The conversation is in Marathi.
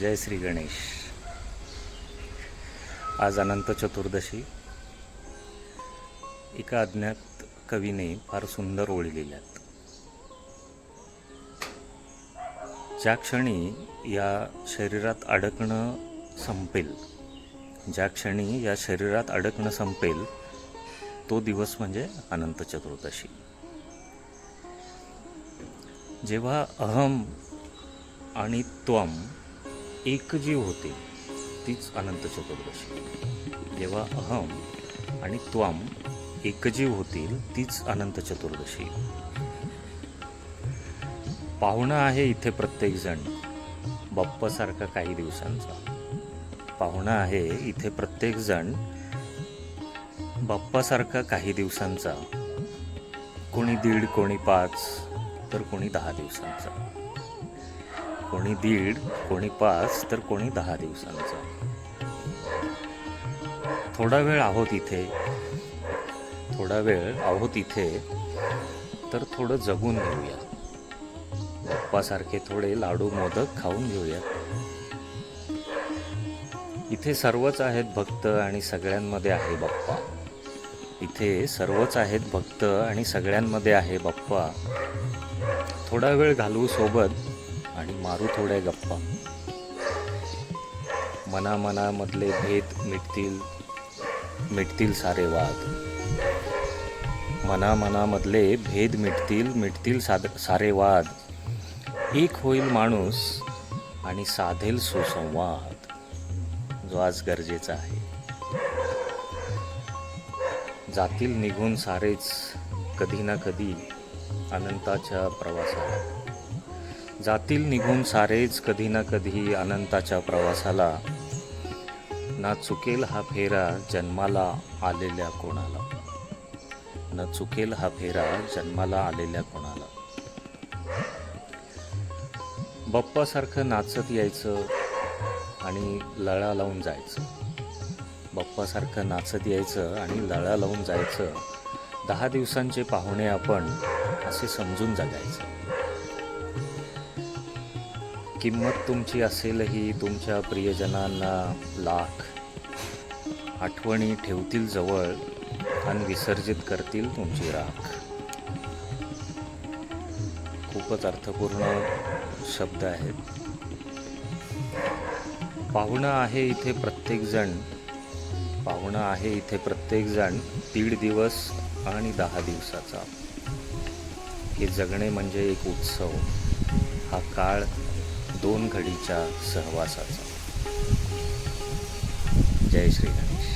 जय श्री गणेश. आज अनंत चतुर्दशी. एका अज्ञात कवीने फार सुंदर ओळी लिहिल्यात. ज्या क्षणी या शरीरात अडकणं संपेल, ज्या क्षणी या शरीरात अडकणं संपेल, तो दिवस म्हणजे अनंत चतुर्दशी. जेव्हा अहम आणि त्वम एकजीव होते, तीच अनंत चतुर्दशी. जेव्हा अहम आणि त्वम एकजीव होतील, तीच अनंत चतुर्दशी. पाहुणा आहे इथे प्रत्येकजण बाप्पासारखा काही दिवसांचा. पाहुणा आहे इथे प्रत्येकजण बाप्पासारखा काही दिवसांचा. कोणी 1.5, कोणी 5, तर कोणी 10 दिवसांचा. कोणी 1.5, कोणी 5, तर कोणी 10 दिवसांचा. थोडा वेळ आहोत इथे, थोडा वेळ आहोत इथे, तर थोडं जगून घेऊया. बाप्पासारखे थोडे लाडू मोदक खाऊन घेऊया. इथे सर्वच आहेत भक्त आणि सगळ्यांमध्ये आहे बाप्पा. इथे सर्वच आहेत भक्त आणि सगळ्यांमध्ये आहे बाप्पा. थोडा वेळ घालवू सोबत आणि मारू थोड्या गप्पा. मनामनामधले भेद मिटतील, मिटतील सारे वाद. मनामनामधले भेद मिटतील, मिटतील सारे वाद. एक होईल माणूस आणि साधेल सुसंवाद, जो आज गरजेचा आहे. जातील निघून सारेच कधी ना कधी अनंताच्या प्रवासाला. जातील निघून सारेच कधी ना कधी अनंताच्या प्रवासाला. ना चुकेल हा फेरा जन्माला आलेल्या कोणाला. न चुकेल हा फेरा जन्माला आलेल्या कोणाला. बाप्पासारखं नाचत यायचं आणि लळा लावून जायचं. बाप्पासारखं नाचत यायचं आणि लळा लावून जायचं. 10 दिवसांचे पाहुणे आपण असे समजून जगायचं. किंमत तुमची असेलही तुमच्या प्रियजनांना लाख. आठवणी ठेवतील जवळ आणि विसर्जित करतील तुमची राख. खूपच अर्थपूर्ण शब्द आहेत. पाहुणा आहे इथे प्रत्येकजण. पाहुणा आहे इथे प्रत्येकजण 1.5 दिवस आणि 10 दिवसाचा. हे जगणे म्हणजे एक उत्सव. हा काळ 2 घडीच्या सहवासाचा. जय श्री गणेश.